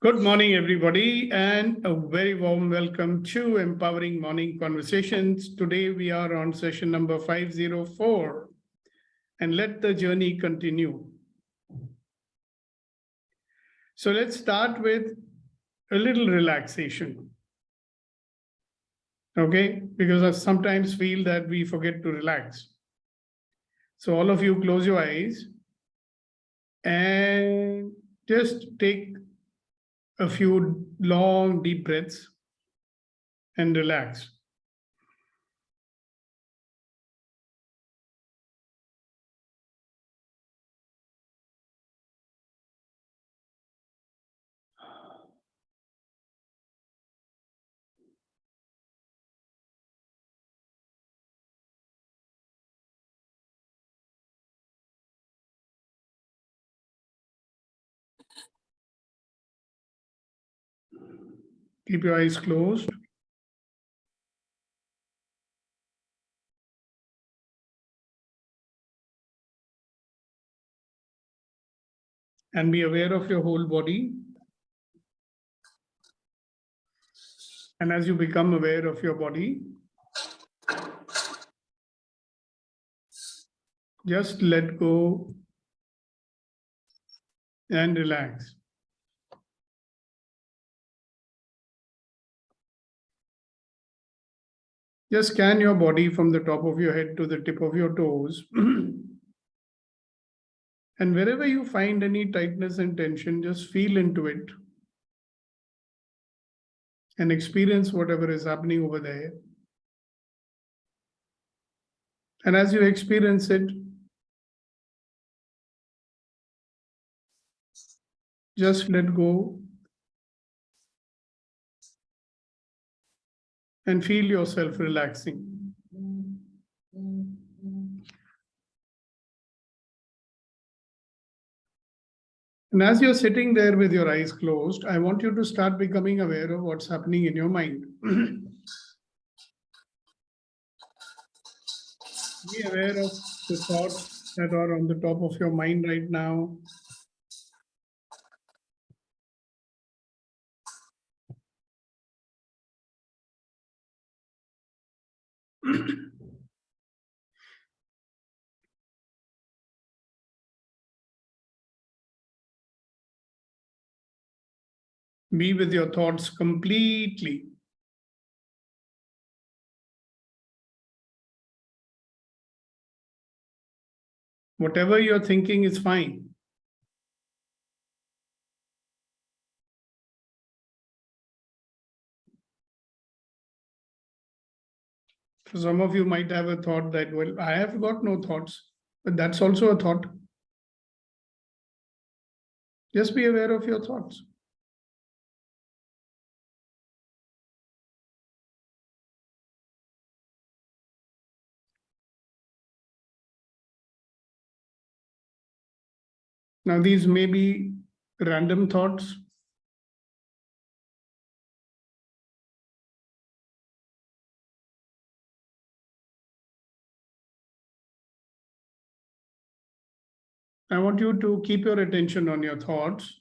Good morning, everybody, and a very warm welcome to Empowering Morning Conversations. Today, we are on session number 504, and let the journey continue. So, let's start with a little relaxation. Okay, because I sometimes feel that we forget to relax. So, all of you close your eyes and just take a few long, deep breaths and relax. Keep your eyes closed. And be aware of your whole body. And as you become aware of your body, just let go and relax. Just scan your body from the top of your head to the tip of your toes. And wherever you find any tightness and tension, just feel into it and experience whatever is happening over there. And as you experience it, just let go and feel yourself relaxing. And as you're sitting there with your eyes closed, I want you to start becoming aware of what's happening in your mind. Be aware of the thoughts that are on the top of your mind right now. Be with your thoughts completely. Whatever you're thinking is fine. So some of you might have a thought that, well, I have got no thoughts, but that's also a thought. Just be aware of your thoughts. Now, these may be random thoughts. I want you to keep your attention on your thoughts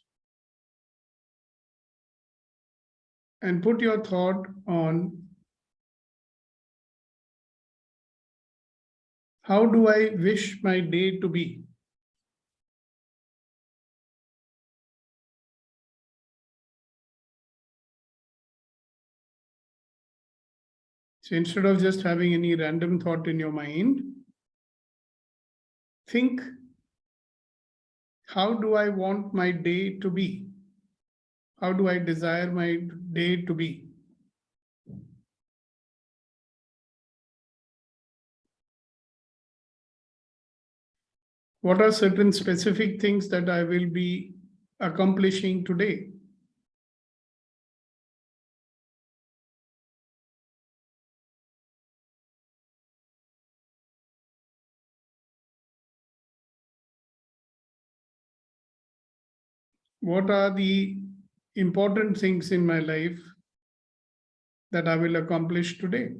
and put your thought on how do I wish my day to be? So instead of just having any random thought in your mind, think, how do I want my day to be? How do I desire my day to be? What are certain specific things that I will be accomplishing today? What are the important things in my life that I will accomplish today?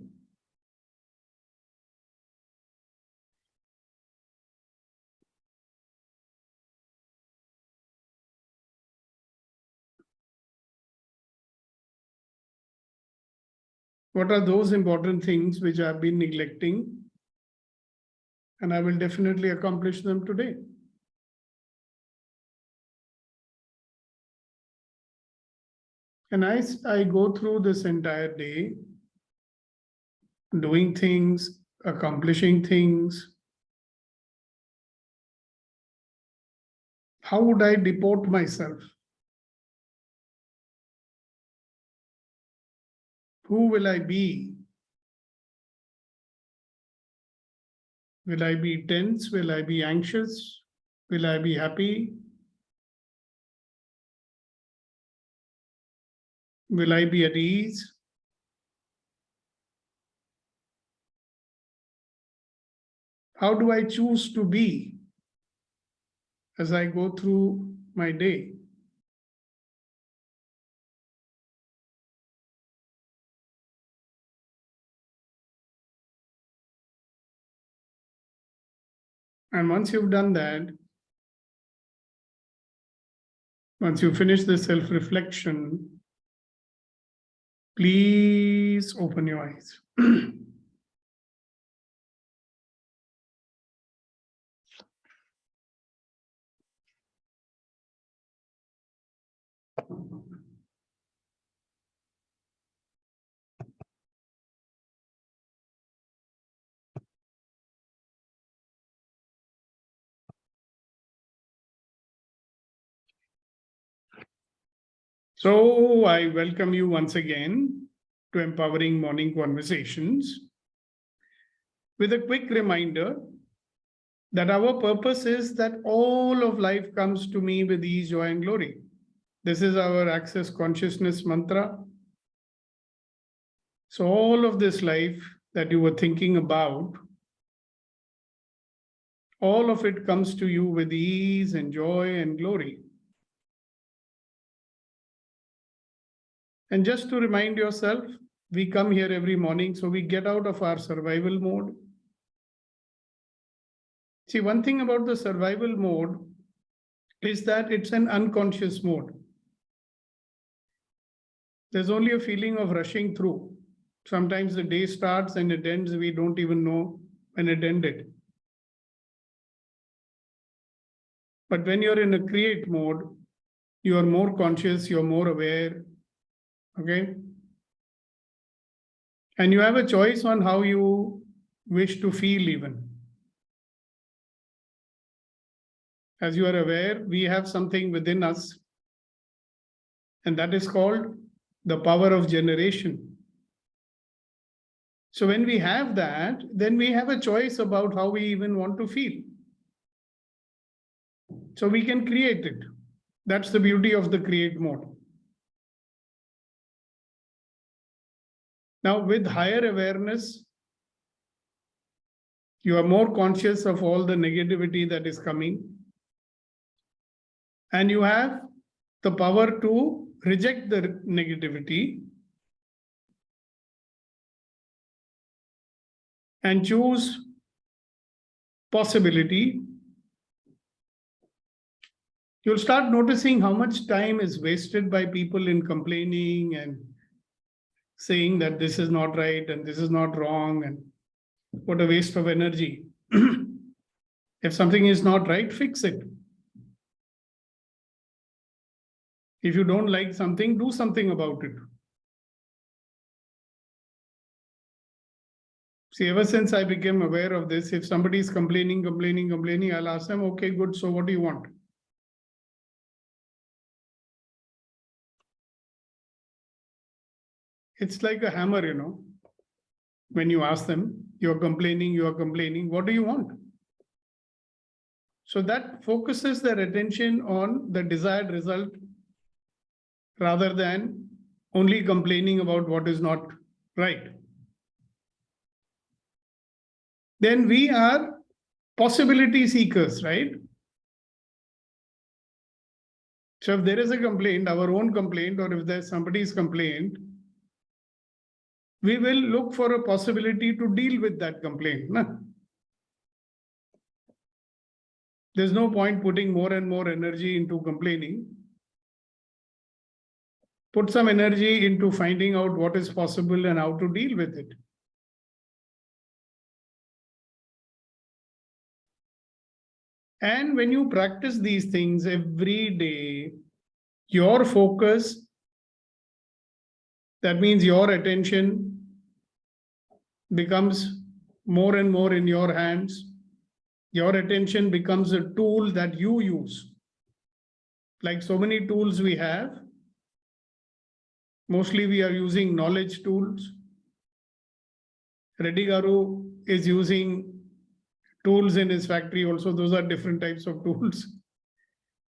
What are those important things which I've been neglecting? And I will definitely accomplish them today. And I go through this entire day, doing things, accomplishing things. How would I deport myself? Who will I be? Will I be tense? Will I be anxious? Will I be happy? Will I be at ease? How do I choose to be as I go through my day? And once you've done that, once you finish the self-reflection, please open your eyes. So I welcome you once again to Empowering Morning Conversations with a quick reminder that our purpose is that all of life comes to me with ease, joy, and glory. This is our Access Consciousness mantra. So all of this life that you were thinking about, all of it comes to you with ease and joy and glory. And just to remind yourself, we come here every morning, so we get out of our survival mode. See, one thing about the survival mode is that it's an unconscious mode. There's only a feeling of rushing through. Sometimes the day starts and it ends, we don't even know when it ended. But when you're in a create mode, you are more conscious, you're more aware, okay? And you have a choice on how you wish to feel even. As you are aware, we have something within us, and that is called the power of generation. So when we have that, then we have a choice about how we even want to feel. So we can create it. That's the beauty of the create mode. Now, with higher awareness, you are more conscious of all the negativity that is coming. And you have the power to reject the negativity and choose possibility. You'll start noticing how much time is wasted by people in complaining and saying that this is not right and this is not wrong and what a waste of energy. If something is not right, fix it. If you don't like something, do something about it. See, ever since I became aware of this, if somebody is complaining, I'll ask them, okay, good, so what do you want? It's like a hammer, you know. When you ask them, you're complaining, what do you want? So that focuses their attention on the desired result rather than only complaining about what is not right. Then we are possibility seekers, right? So if there is a complaint, our own complaint, or if there's somebody's complaint, we will look for a possibility to deal with that complaint. No? There's no point putting more and more energy into complaining. put some energy into finding out what is possible and how to deal with it. And when you practice these things every day, your focus, that means your attention, becomes more and more in your hands. Your attention becomes a tool that you use. Like so many tools we have, mostly we are using knowledge tools. Reddy Garu is using tools in his factory also. Those are different types of tools.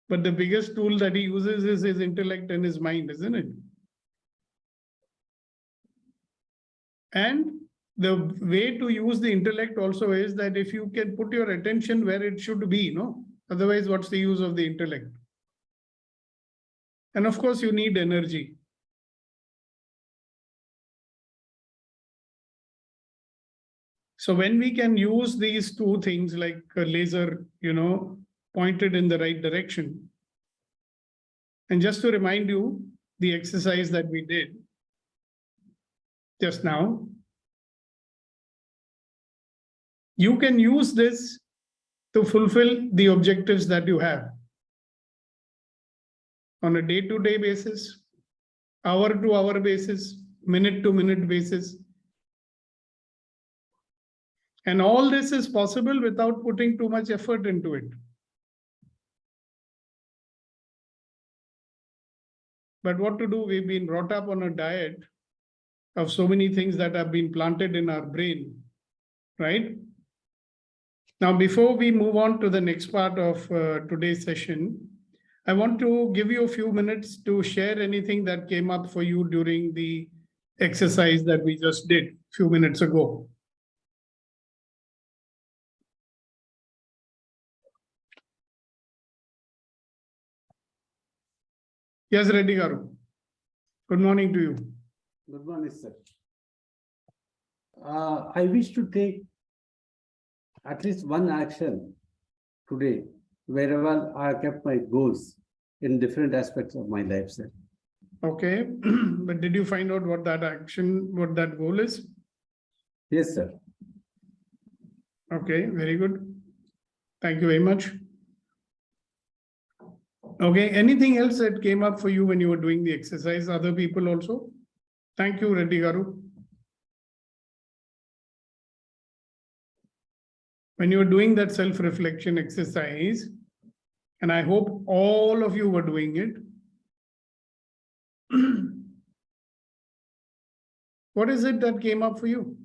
But the biggest tool that he uses is his intellect and his mind, isn't it? And the way to use the intellect also is that if you can put your attention where it should be, no? Otherwise, what's the use of the intellect? And of course, you need energy. So when we can use these two things like a laser, pointed in the right direction. And just to remind you, the exercise that we did just now, you can use this to fulfill the objectives that you have on a day-to-day basis, hour-to-hour basis, minute-to-minute basis. And all this is possible without putting too much effort into it. But what to do? We've been brought up on a diet of so many things that have been planted in our brain, right? Now, before we move on to the next part of today's session, I want to give you a few minutes to share anything that came up for you during the exercise that we just did a few minutes ago. Yes, Reddy Garu. Good morning to you. Good morning, sir. I wish to take at least one action today, wherever I kept my goals in different aspects of my life, sir. Okay, but did you find out what that goal is? Yes, sir. Okay, very good. Thank you very much. Okay, anything else that came up for you when you were doing the exercise? Other people also? Thank you, Reddy Garu. When you were doing that self-reflection exercise, and I hope all of you were doing it, what is it that came up for you?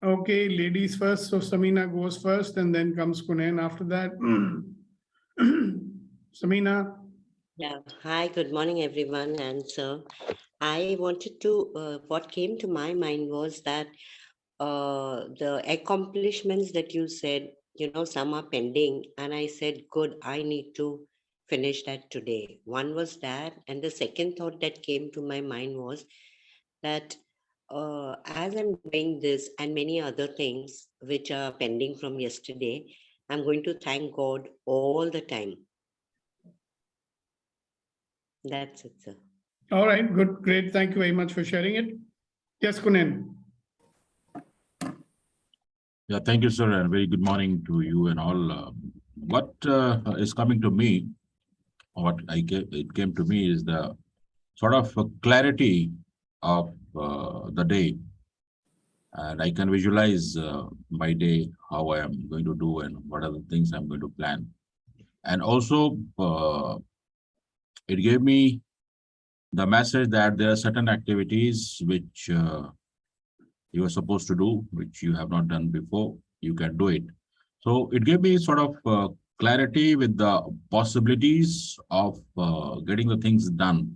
Okay, ladies first. So Samina goes first and then comes Kunen after that. Samina. Yeah. Hi, good morning, everyone. And so I wanted to, what came to my mind was that the accomplishments that you said, some are pending. And I said, good, I need to finish that today. One was that. And the second thought that came to my mind was that as I'm doing this and many other things which are pending from yesterday, I'm going to thank God all the time. That's it, sir. All right, good, great. Thank you very much for sharing it. Yes, Kunen. Yeah, thank you, sir, and very good morning to you and all. What is coming to me, it came to me is the sort of clarity of the day, and I can visualize my day, how I am going to do, and what are the things I'm going to plan. And also, it gave me the message that there are certain activities which you are supposed to do, which you have not done before, you can do it. So it gave me sort of clarity with the possibilities of getting the things done,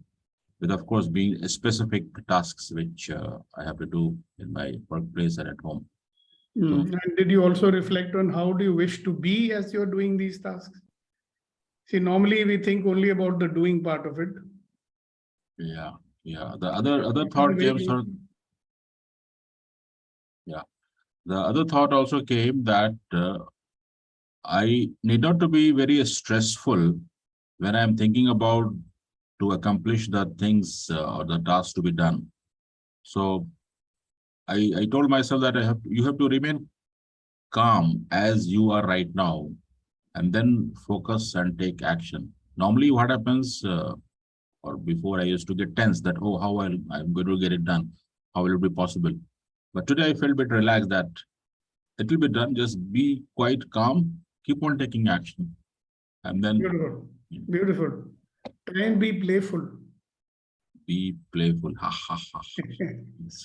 with of course being specific tasks which I have to do in my workplace and at home. And did you also reflect on how do you wish to be as you're doing these tasks? See, normally we think only about the doing part of it. Yeah. The other thought came, sir. Yeah. The other thought also came that I need not to be very stressful when I'm thinking about to accomplish the things or the tasks to be done. So I told myself that you have to remain calm as you are right now, and then focus and take action. Normally, what happens, or before I used to get tense that, oh, I'm going to get it done? How will it be possible? But today I felt a bit relaxed that it will be done. Just be quite calm, keep on taking action. And then Beautiful. Beautiful. Try and be playful. be playful. Ha ha ha. Yes.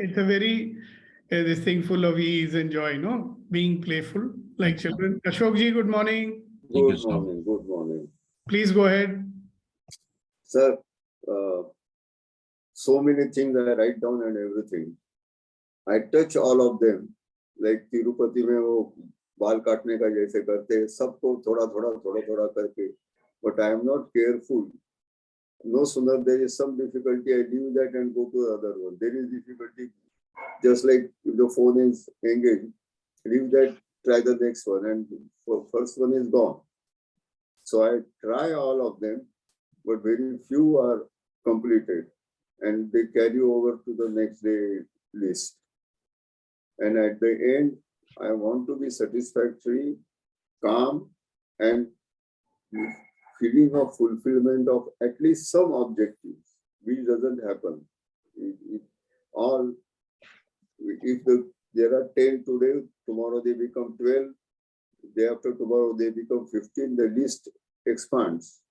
It's a very this thing full of ease and joy, no? Being playful, like children. Ashokji, good morning. Thank you, Good sir. morning, good morning. Please go ahead. Sir, uh, so many things I write down and everything. I touch all of them. Like Tirupati में वो बाल काटने का जैसे करते हैं, सबको थोड़ा थोड़ा करके. But I am not careful. No sooner there is some difficulty, I leave that and go to the other one. There is difficulty, just like if the phone is engaged, leave that, try the next one, and first one is gone. So I try all of them, but very few are completed, and they carry over to the next day list. And at the end, I want to be satisfactory, calm, and feeling of fulfillment of at least some objectives, which doesn't happen. All, if there are 10 today, tomorrow they become 12, day after tomorrow they become 15, the list expands.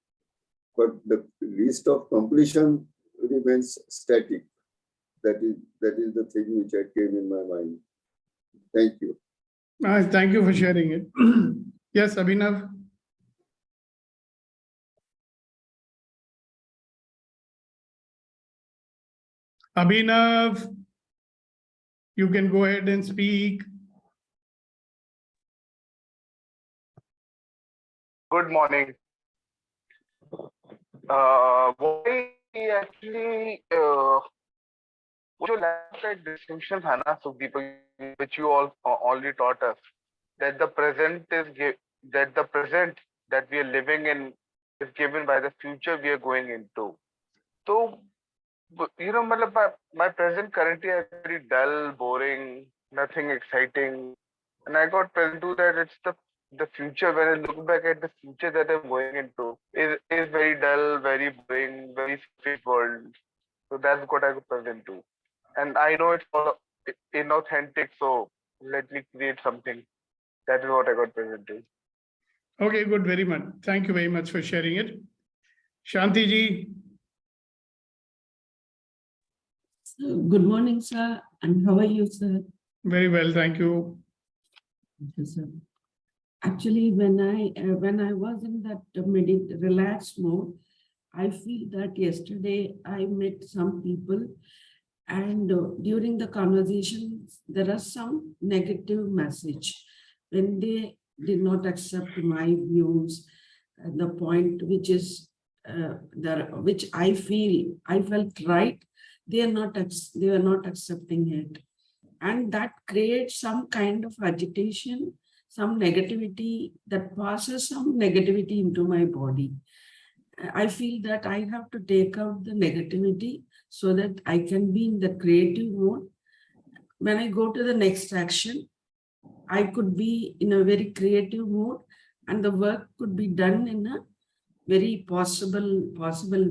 But the list of completion remains static. That is the thing which came in my mind. Thank you. Thank you for sharing it. Yes, Abhinav. Abhinav, you can go ahead and speak. Good morning. What I actually, जो last का distinction था ना, Sukhdeep, which you all already taught us, that the present that we are living in is given by the future we are going into. So, my present currently is very dull, boring, nothing exciting, and I got present to that it's the future. When I look back at the future that I'm going into, is very dull, very boring, very fake world. So that's what I got present to, and I know it's all inauthentic. So let me create something. That is what I got present to. Okay, good, very much. Thank you very much for sharing it. Shanti ji. Good morning, sir. And how are you, sir? Very well, thank you. Thank you, sir. Actually, when I was in that relaxed mode, I feel that yesterday I met some people, and during the conversations, there are some negative message when they did not accept my views, the point which is which I felt right. They were not accepting it, and that creates some kind of agitation, some negativity that passes some negativity into my body. I feel that I have to take out the negativity so that I can be in the creative mode. When I go to the next action, I could be in a very creative mode, and the work could be done in a very possible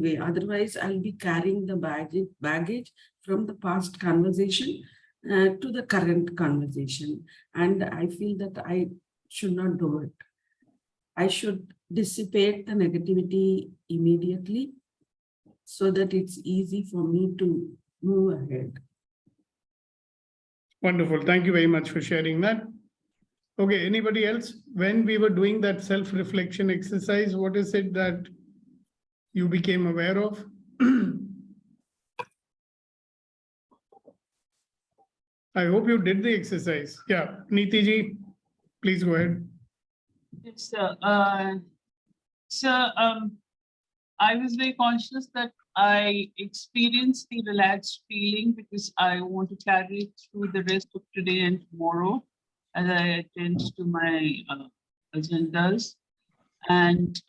way. Otherwise, I'll be carrying the baggage from the past conversation to the current conversation. And I feel that I should not do it. I should dissipate the negativity immediately so that it's easy for me to move ahead. Wonderful. Thank you very much for sharing that. Okay, anybody else? When we were doing that self-reflection exercise, what is it that you became aware of? I hope you did the exercise. Yeah, Neeti ji, please go ahead. Yes, sir. I was very conscious that I experienced the relaxed feeling because I want to carry it through the rest of today and tomorrow as I attend to my agendas. And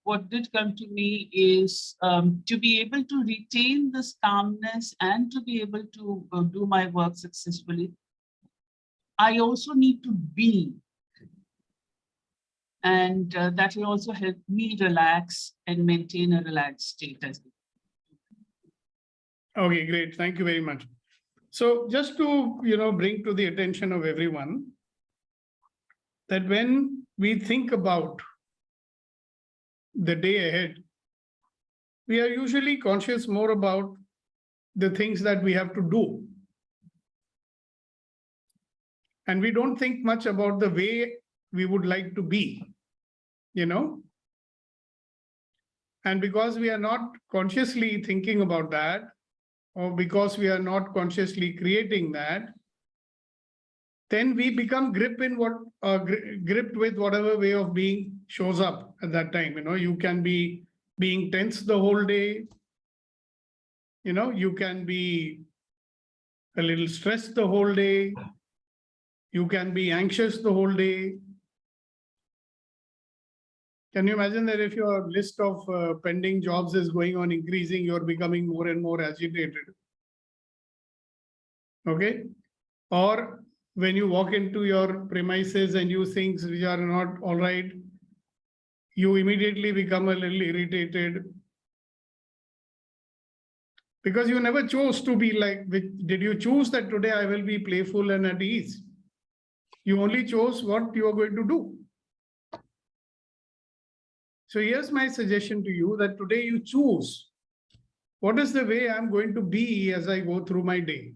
what did come to me is to be able to retain this calmness and to be able to do my work successfully, I also need to be. And that will also help me relax and maintain a relaxed state as well. Okay, great. Thank you very much. So just to, bring to the attention of everyone that when we think about the day ahead, we are usually conscious more about the things that we have to do. And we don't think much about the way we would like to be, And because we are not consciously thinking about that, or because we are not consciously creating that, then we become gripped with whatever way of being shows up at that time. You can be being tense the whole day. You can be a little stressed the whole day. You can be anxious the whole day. Can you imagine that if your list of pending jobs is going on increasing, you're becoming more and more agitated? Okay. Or when you walk into your premises and you things which are not all right, you immediately become a little irritated. Because you never chose to be like, did you choose that today I will be playful and at ease? You only chose what you are going to do. So here's my suggestion to you that today you choose what is the way I'm going to be as I go through my day.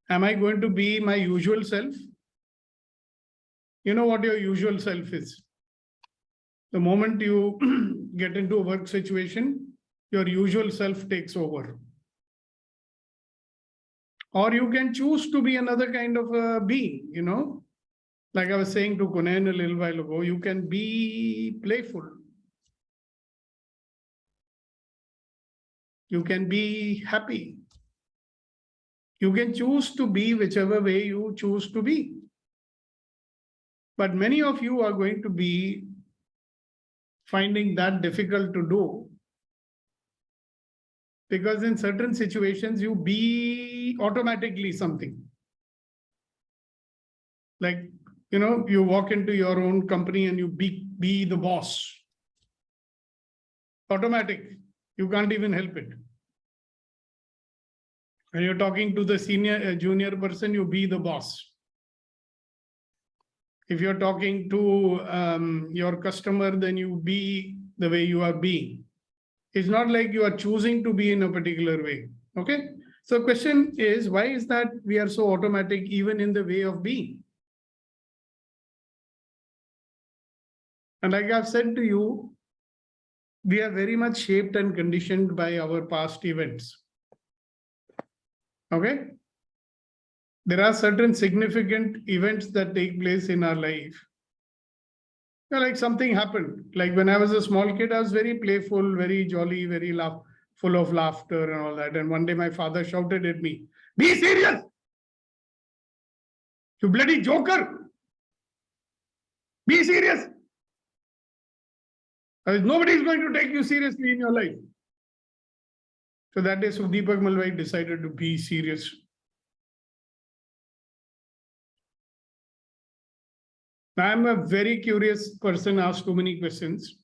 Am I going to be my usual self? You know what your usual self is. The moment you get into a work situation, your usual self takes over. Or you can choose to be another kind of a being, Like I was saying to Kunan a little while ago, you can be playful. You can be happy. You can choose to be whichever way you choose to be. But many of you are going to be finding that difficult to do, because in certain situations you be automatically something. Like, you walk into your own company and you be the boss. Automatic. You can't even help it. When you're talking to the junior person, you be the boss. If you're talking to your customer, then you be the way you are being. It's not like you are choosing to be in a particular way. Okay. So the question is, why is that we are so automatic even in the way of being? And like I've said to you, we are very much shaped and conditioned by our past events. Okay. There are certain significant events that take place in our life. Like something happened. Like when I was a small kid, I was very playful, very jolly, very full of laughter and all that. And one day my father shouted at me, "Be serious! You bloody joker! Be serious! Nobody is going to take you seriously in your life." So that day, Sudeepak Malvai decided to be serious. I'm a very curious person, asked too many questions.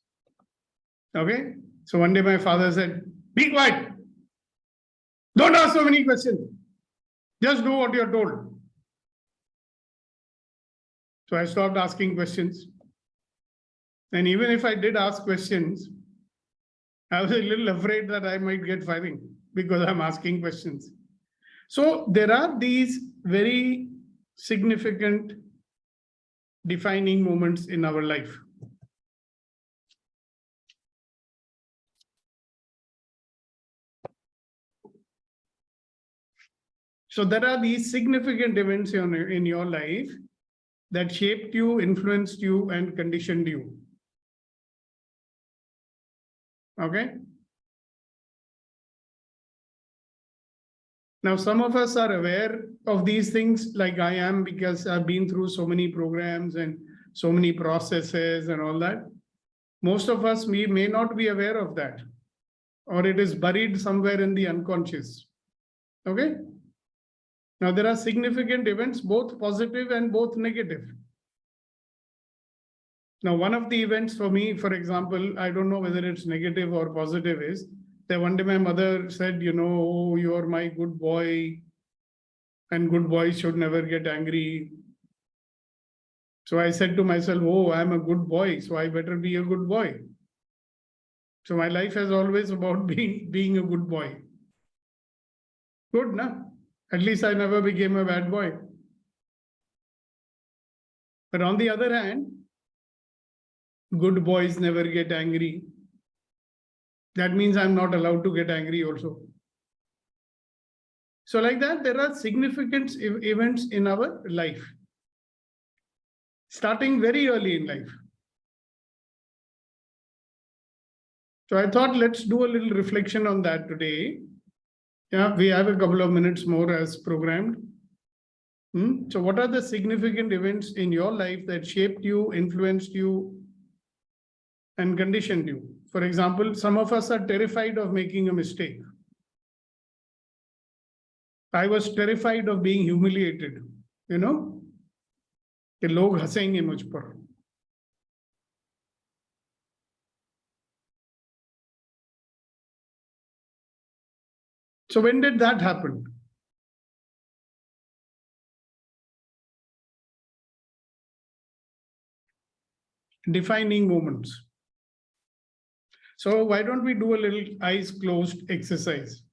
Okay. So one day my father said, "Be quiet. Don't ask so many questions. Just do what you're told." So I stopped asking questions. And even if I did ask questions, I was a little afraid that I might get firing because I'm asking questions. So there are these very significant defining moments in our life. So there are these significant events in your life that shaped you, influenced you, and conditioned you. Okay. Now, some of us are aware of these things like I am, because I've been through so many programs and so many processes and all that. Most of us, we may not be aware of that, or it is buried somewhere in the unconscious. Okay. Now, there are significant events, both positive and both negative. Now, one of the events for me, for example, I don't know whether it's negative or positive, is that one day my mother said, oh, you're my good boy, and good boys should never get angry. So I said to myself, oh, I'm a good boy, so I better be a good boy. So my life has always about being a good boy. Good, no? At least I never became a bad boy. But on the other hand, good boys never get angry. That means I'm not allowed to get angry also. So like that, there are significant events in our life, starting very early in life. So I thought let's do a little reflection on that today. Yeah, we have a couple of minutes more as programmed. So what are the significant events in your life that shaped you, influenced you, and conditioned you? For example, some of us are terrified of making a mistake. I was terrified of being humiliated, कि लोग हंसेंगे मुझ पर. So when did that happen? Defining moments. So why don't we do a little eyes closed exercise?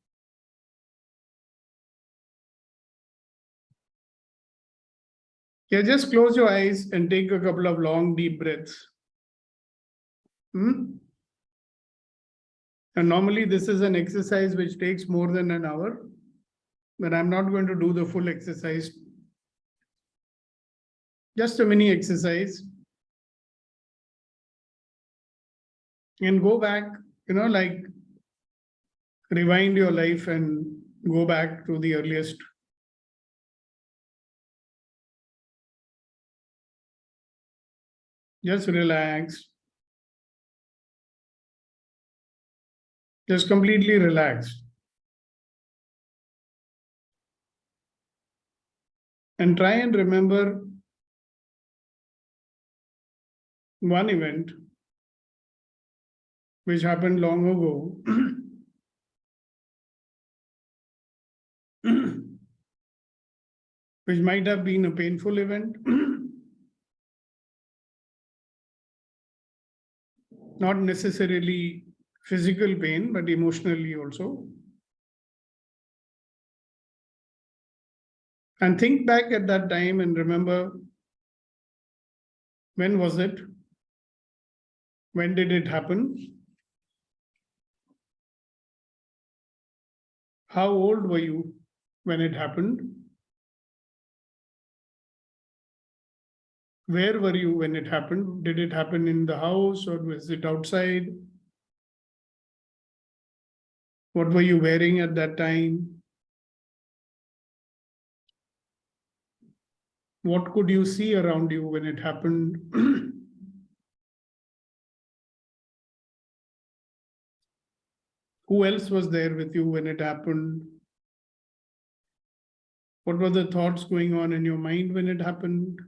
Yeah, just close your eyes and take a couple of long, deep breaths. And normally this is an exercise which takes more than an hour, but I'm not going to do the full exercise. Just a mini exercise. And go back, like rewind your life and go back to the earliest. Just relax. Just completely relax. And try and remember one event which happened long ago. Which might have been a painful event. Not necessarily physical pain, but emotionally also. And think back at that time and remember, when was it? When did it happen? How old were you when it happened? Where were you when it happened? Did it happen in the house or was it outside? What were you wearing at that time? What could you see around you when it happened? Who else was there with you when it happened? What were the thoughts going on in your mind when it happened?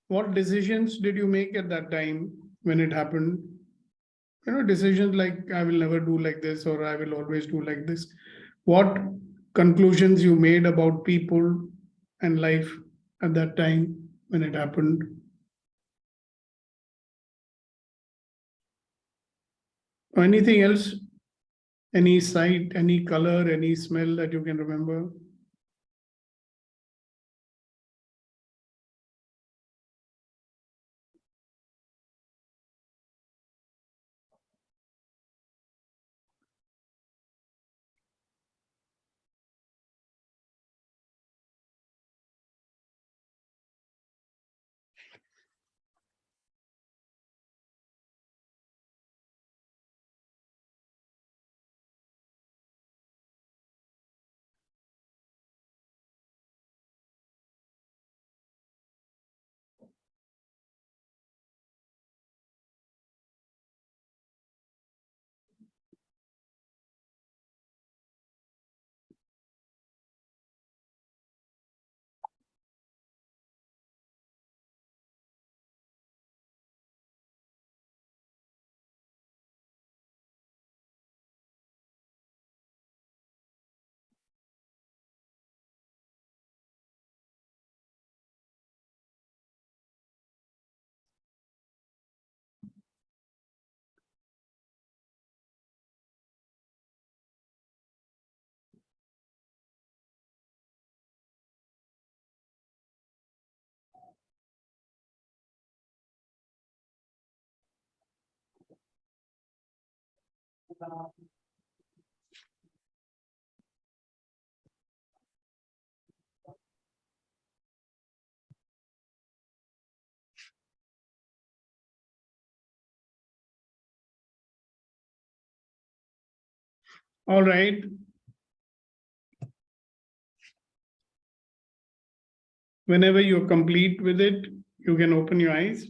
What decisions did you make at that time when it happened? Decisions like, I will never do like this, or I will always do like this. What conclusions you made about people and life at that time when it happened? Or anything else? Any sight, any color, any smell that you can remember? All right. Whenever you're complete with it, you can open your eyes.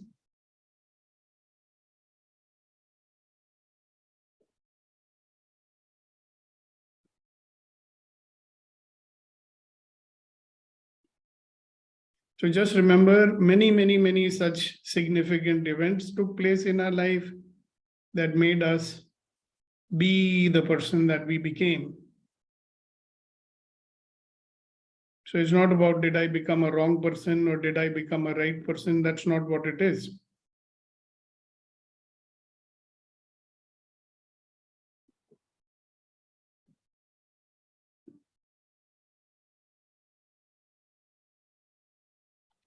So just remember, many such significant events took place in our life that made us be the person that we became. So it's not about did I become a wrong person or did I become a right person? That's not what it is.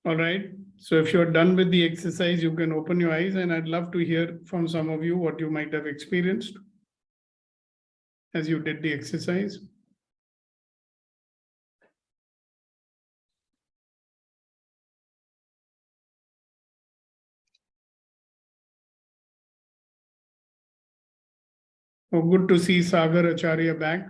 All right. So if you're done with the exercise, you can open your eyes, and I'd love to hear from some of you what you might have experienced as you did the exercise. Oh, good to see Sagar Acharya back.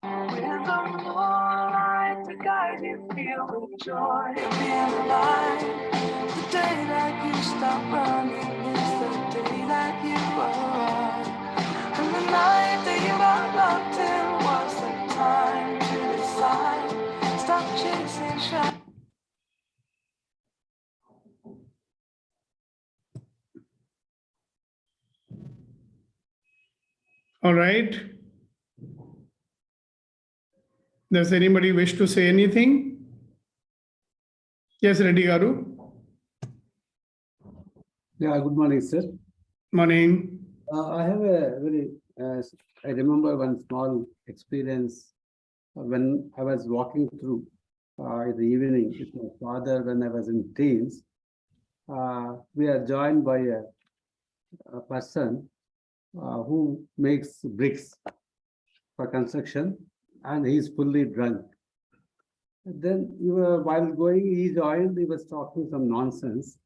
With the moonlight to guide you, feel the joy of being alive. The day that you stop running is the day that you arrive. And the night that you got locked in was the time to decide. Stop chasing shadows. All right. Does anybody wish to say anything? Yes, Reddy Garu. Yeah, good morning, sir. Morning. I have a very, I remember one small experience when I was walking through in the evening with my father when I was in teens. We are joined by a person who makes bricks for construction, and he is fully drunk. And then while going, he joined, he was talking some nonsense.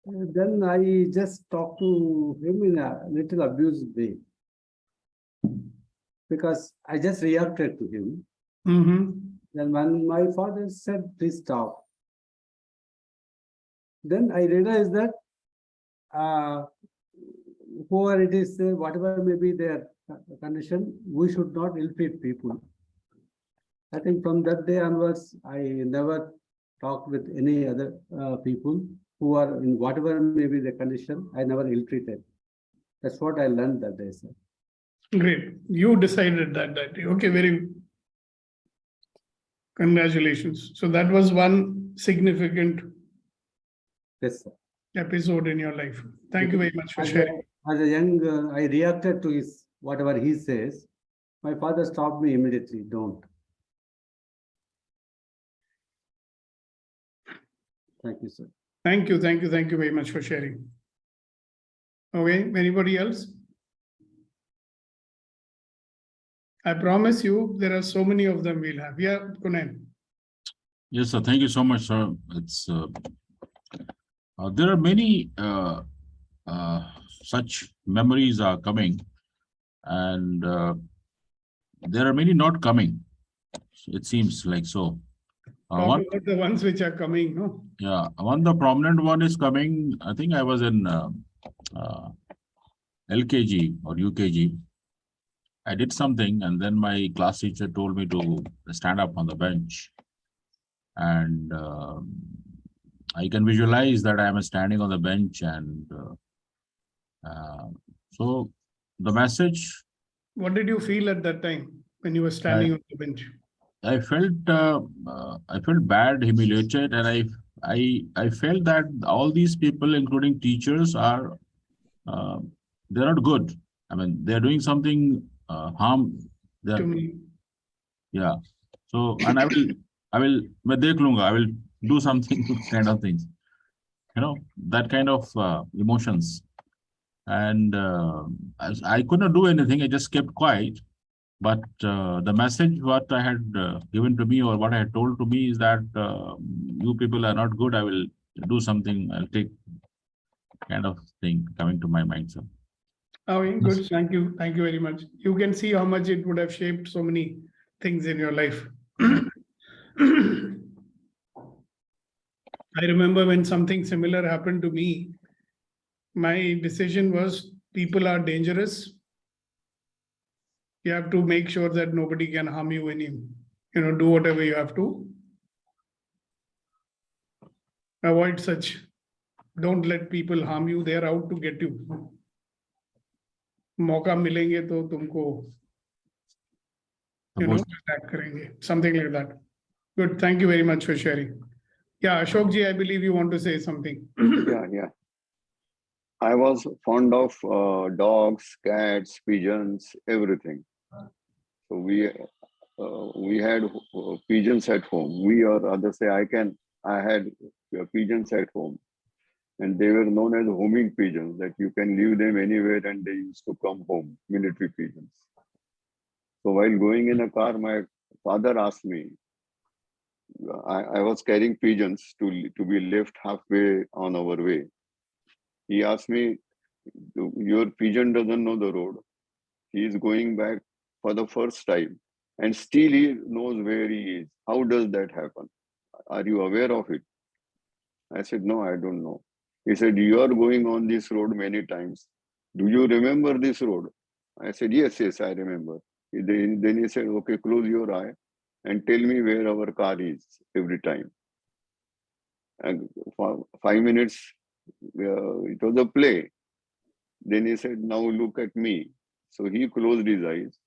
And then I just talked to him in a little abusive way because I just reacted to him. Then when my father said, please stop, then I realized that whoever it is, whatever may be their condition, we should not ill-treat people. I think from that day onwards, I never talked with any other people who are in whatever may be the condition. I never ill-treated. That's what I learned that day, sir. Great. You decided that day. Okay, very congratulations. So that was one significant Yes, sir. episode in your life. Thank you very much for sharing. As a young, I reacted to his whatever he says. My father stopped me immediately. Don't. Thank you, sir. Thank you very much for sharing. Okay, anybody else? I promise you, there are so many of them we'll have. Yeah, Kunal. Yes, sir. Thank you so much, sir. It's there are many such memories are coming, and there are many not coming. It seems like so. Talk One, about the ones which are coming, no? yeah, the prominent one is coming. I think I was in LKG or UKG. I did something, and then my class teacher told me to stand up on the bench. And I can visualize that I am standing on the bench, and so the message, What did you feel at that time when you were standing on the bench? I felt bad, humiliated, and I felt that all these people, including teachers, are uh, they're not good. I mean, they're doing something harm. To They're me, yeah. So, and मैं देख लूंगा, I will do something kind of things. That kind of emotions. And I could not do anything. I just kept quiet. But the message what I had given to me, or what I had told to me, is that you people are not good. I will do something. I'll take kind of thing coming to my mind. So okay, yes. good. Thank you. Thank you very much. You can see how much it would have shaped so many things in your life. I remember when something similar happened to me, my decision was people are dangerous. You have to make sure that nobody can harm you when you do whatever you have to. Avoid such. Don't let people harm you. They are out to get you. मौका मिलेंगे तो तुमको Suppose attack करेंगे. Something like that. Good. Thank you very much for sharing. Yeah, Ashok ji, I believe you want to say something. Yeah. I was fond of dogs, cats, pigeons, everything. So we had pigeons at home. We, or others say, I had pigeons at home, and they were known as homing pigeons, that you can leave them anywhere and they used to come home, military pigeons. So while going in a car, my father asked me, I was carrying pigeons to be left halfway on our way. He asked me, your pigeon doesn't know the road. He is going back for the first time, and still he knows where he is. How does that happen? Are you aware of it? I said, no, I don't know. He said, you are going on this road many times. Do you remember this road? I said, yes, I remember. Then he said, okay, close your eye and tell me where our car is every time. And for 5 minutes, it was a play. Then he said, now look at me. So he closed his eyes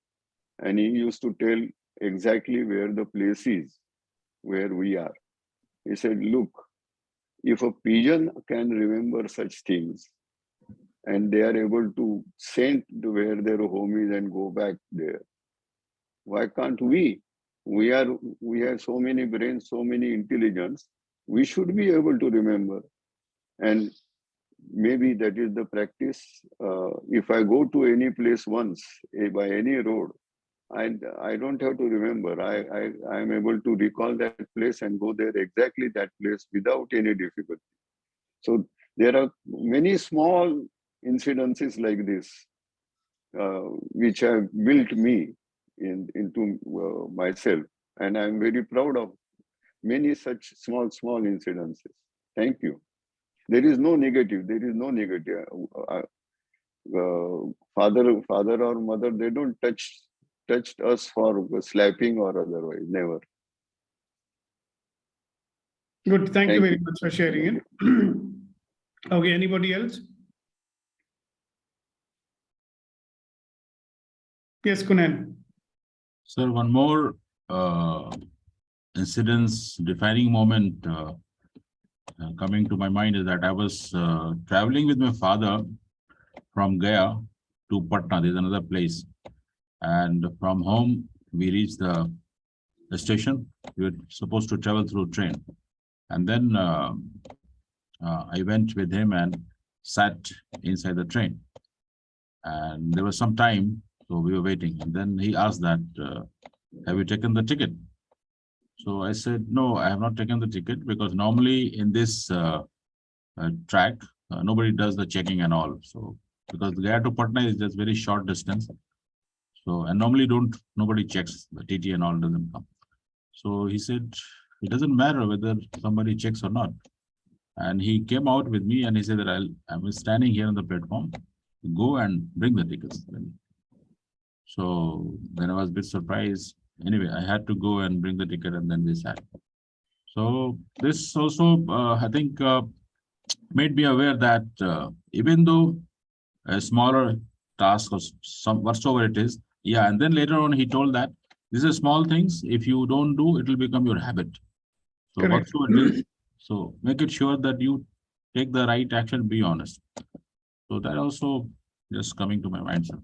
and he used to tell exactly where the place is, where we are. He said, look, if a pigeon can remember such things and they are able to scent where their home is and go back there, why can't we? We have so many brains, so many intelligence. We should be able to remember. And maybe that is the practice. If I go to any place once by any road, I don't have to remember. I am able to recall that place and go there exactly that place without any difficulty. So there are many small incidences like this, which have built me into myself. And I'm very proud of many such small incidences. Thank you. There is no negative. Father or mother, they don't touched us for slapping or otherwise. Never. Good. Thank you very much for sharing it. Okay, anybody else? Yes, Kunan. sir, one more incidents, defining moment coming to my mind is that I was traveling with my father from Gaya to Patna. There's another place, and from home we reached the station. We were supposed to travel through train, and then I went with him and sat inside the train, and there was some time, so we were waiting, and then he asked that, have you taken the ticket? So I said, no, I have not taken the ticket, because normally in this track, nobody does the checking and all. So because Gaya to Patna is just very short distance. So, and normally nobody checks, the TT and all doesn't come. So he said, it doesn't matter whether somebody checks or not. And he came out with me and he said that I'm standing here on the platform, go and bring the tickets. So then I was a bit surprised. Anyway, I had to go and bring the ticket, and then we sat. So this also, I think, made me aware that even though a smaller task or some whatsoever it is, yeah, and then later on he told that these are small things. If you don't do, it will become your habit. So Correct. whatsoever it is, so make it sure that you take the right action. Be honest. So that also just coming to my mind, sir.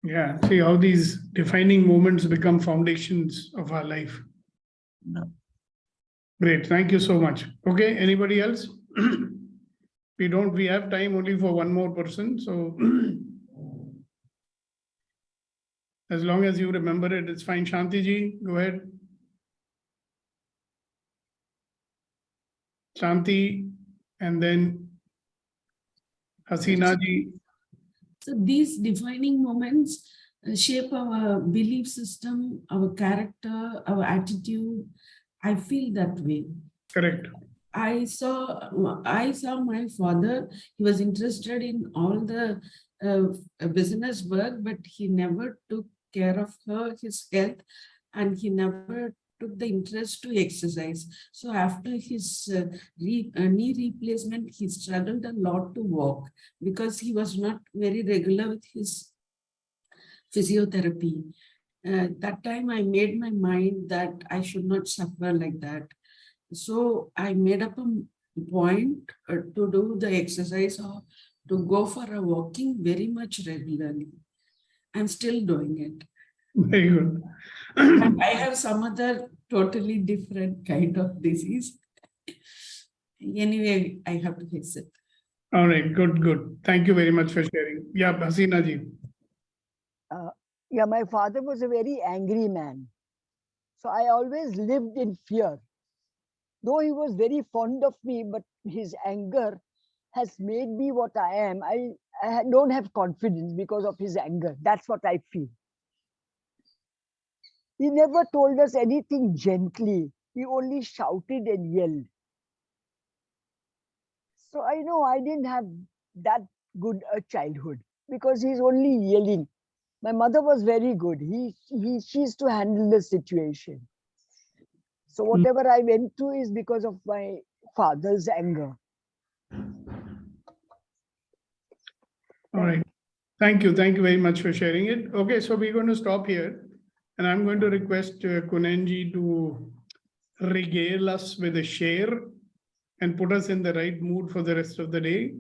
Yeah, see how these defining moments become foundations of our life. Yeah. Great, thank you so much. Okay, anybody else? We have time only for one more person, so as long as you remember it, it's fine. Shanti ji, go ahead. Shanti, and then Hasina ji. So these defining moments shape our belief system, our character, our attitude. I feel that way. Correct. I saw my father. He was interested in all the business work, but he never took care of his health, and he never took the interest to exercise. So after his knee replacement, he struggled a lot to walk because he was not very regular with his physiotherapy. That time I made my mind that I should not suffer like that. So I made up a point to do the exercise or to go for a walking very much regularly. I'm still doing it. Very good. And I have some other totally different kind of disease. Anyway, I have to fix it. All right, good. Thank you very much for sharing. Yeah, Hasina ji. Yeah, my father was a very angry man. So I always lived in fear. Though he was very fond of me, but his anger has made me what I am. I don't have confidence because of his anger. That's what I feel. He never told us anything gently. He only shouted and yelled. So I know I didn't have that good a childhood because he's only yelling. My mother was very good. She used to handle the situation. So whatever I went through is because of my father's anger. All right. Thank you very much for sharing it. Okay, so we're going to stop here. And I'm going to request Kunenji to regale us with a share and put us in the right mood for the rest of the day.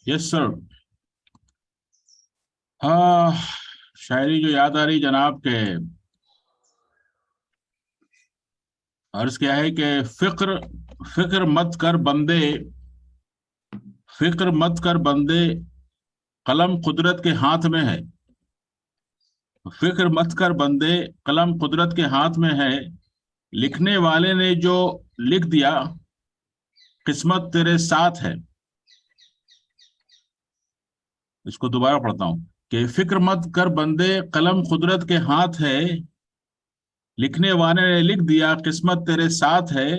Yes, sir. शायरी जो याद आ रही जनाब के अर्ज क्या है कि फिक्र मत कर बंदे कलम कुदरत के हाथ में है। फिक्र मत कर बंदे कलम कुदरत के हाथ में है, लिखने वाले ने जो लिख दिया किस्मत तेरे साथ है। इसको दोबारा पढ़ता हूं कि फिक्र मत कर बंदे कलम कुदरत के हाथ है, लिखने वाले ने लिख दिया किस्मत तेरे साथ है।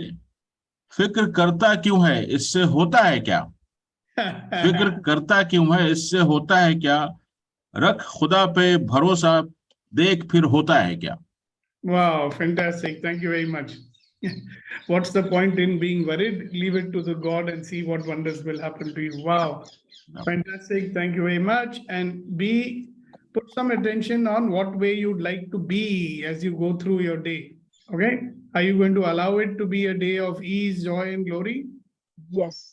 फिक्र करता क्यों है, इससे होता है क्या? फिक्र करता क्यों है, इससे होता है क्या? रख खुदा पे भरोसा, देख फिर होता है क्या? Wow, fantastic. Thank you very much. What's the point in being worried? Leave it to the God and see what wonders will happen to you. Wow, fantastic. Thank you very much. And put some attention on what way you'd like to be as you go through your day. Okay? Are you going to allow it to be a day of ease, joy, and glory? Yes.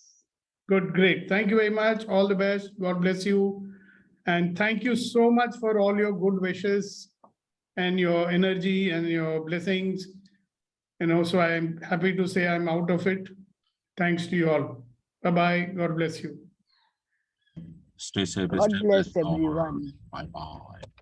Good, great. Thank you very much. All the best. God bless you. And thank you so much for all your good wishes and your energy and your blessings. And also, I am happy to say I'm out of it. Thanks to you all. Bye-bye. God bless you. Stay safe. God bless everyone. Bye-bye.